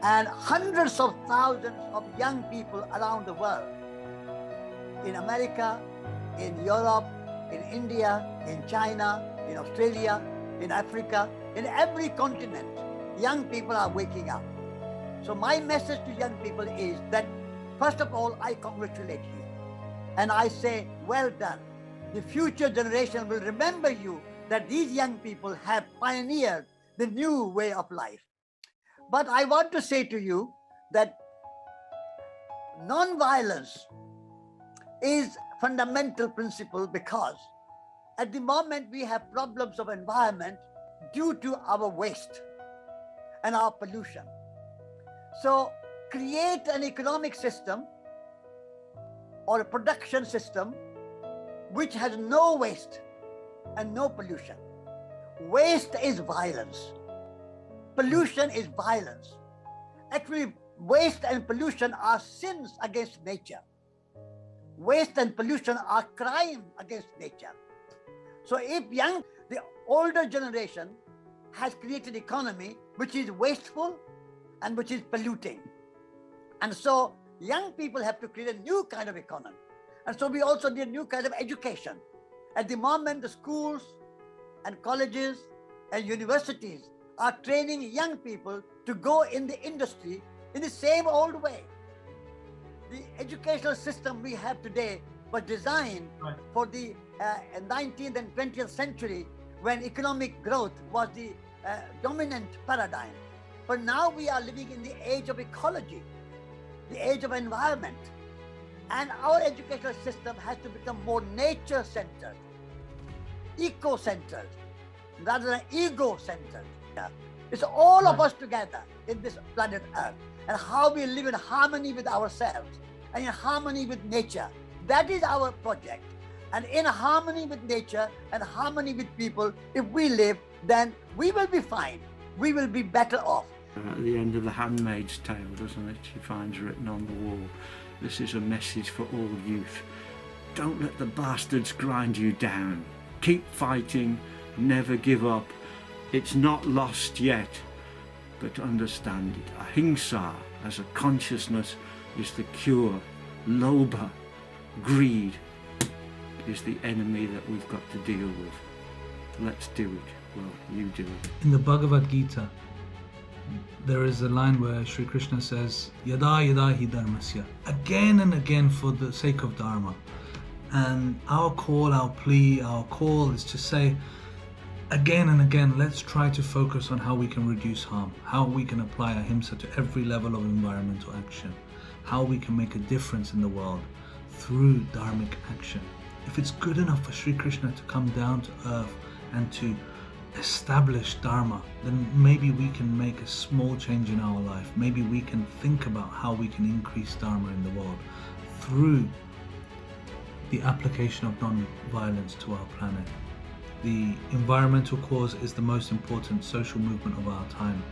S4: and hundreds of thousands of young people around the world, in America, in Europe, in India, in China, in Australia, in Africa, in every continent, young people are waking up. So my message to young people is that, first of all, I congratulate you. And I say, well done. The future generation will remember you, that these young people have pioneered the new way of life. But I want to say to you that non-violence is fundamental principle, because at the moment we have problems of environment due to our waste and our pollution. So create an economic system or a production system which has no waste and no pollution. Waste is violence. Pollution is violence. Actually, waste and pollution are sins against nature. Waste and pollution are crime against nature. So if the older generation has created economy which is wasteful and which is polluting. And so young people have to create a new kind of economy. And so we also need a new kind of education. At the moment, the schools and colleges and universities are training young people to go in the industry in the same old way. The educational system we have today was designed for the 19th and 20th century, when economic growth was the dominant paradigm. But now we are living in the age of ecology, the age of environment. And our educational system has to become more nature-centered, eco-centered, rather than ego-centered. It's all of us together in this planet Earth, and how we live in harmony with ourselves and in harmony with nature. That is our project. And in harmony with nature and harmony with people, if we live, then we will be fine. We will be better off.
S5: At the end of The Handmaid's Tale, doesn't it? She finds written on the wall, this is a message for all youth. Don't let the bastards grind you down. Keep fighting, never give up. It's not lost yet, but understand it. Ahimsa as a consciousness is the cure. Lobha, greed, is the enemy that we've got to deal with. Let's do it. Well, you do it.
S1: In the Bhagavad Gita, there is a line where Sri Krishna says, Yada yada hi dharmasya, again and again for the sake of Dharma. And our call, our plea, our call is to say, again and again, let's try to focus on how we can reduce harm, how we can apply Ahimsa to every level of environmental action, how we can make a difference in the world through Dharmic action. If it's good enough for Sri Krishna to come down to earth and to establish Dharma, then maybe we can make a small change in our life. Maybe we can think about how we can increase Dharma in the world through the application of non-violence to our planet. The environmental cause is the most important social movement of our time.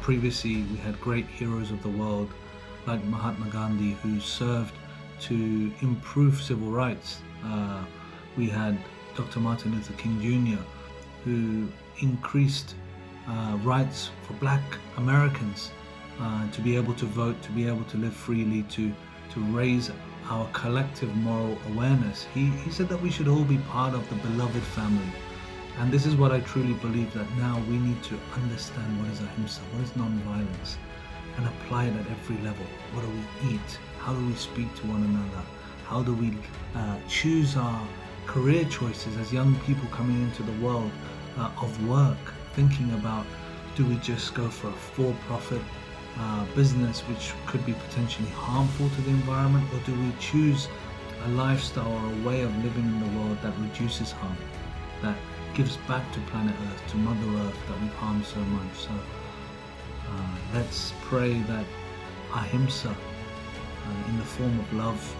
S1: Previously, we had great heroes of the world like Mahatma Gandhi, who served to improve civil rights. We had Dr. Martin Luther King Jr., who increased rights for Black Americans to be able to vote, to be able to live freely, to raise our collective moral awareness. He said that we should all be part of the beloved family. And this is what I truly believe, that now we need to understand what is Ahimsa, what is non-violence, and apply it at every level. What do we eat? How do we speak to one another? How do we choose our career choices as young people coming into the world of work, thinking about, do we just go for a for-profit business which could be potentially harmful to the environment, or do we choose a lifestyle or a way of living in the world that reduces harm, that gives back to planet Earth, to Mother Earth that we've harmed so much? So let's pray that Ahimsa in the form of love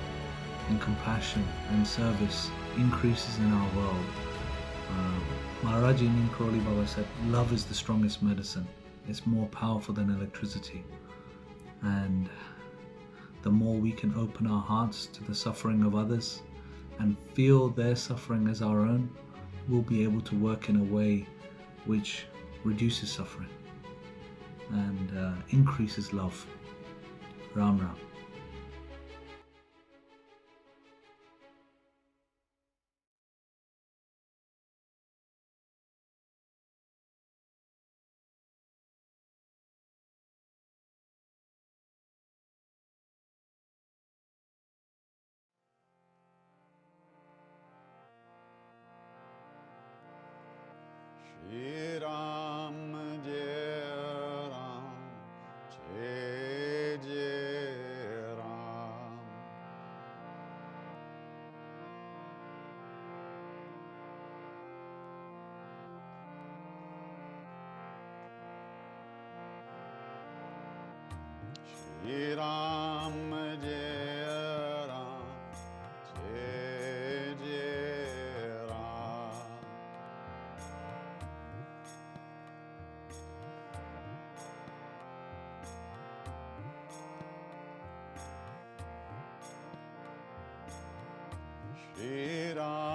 S1: and compassion and service increases in our world. Maharaji Ninkroli Baba said, love is the strongest medicine. It's more powerful than electricity. And the more we can open our hearts to the suffering of others and feel their suffering as our own, we'll be able to work in a way which reduces suffering and increases love. Ram Ram.
S2: Shri Ram Jai Ram, Jai Jai Ram. Shri Ram Jai Ram, Jai Jai Ram. Shri Ram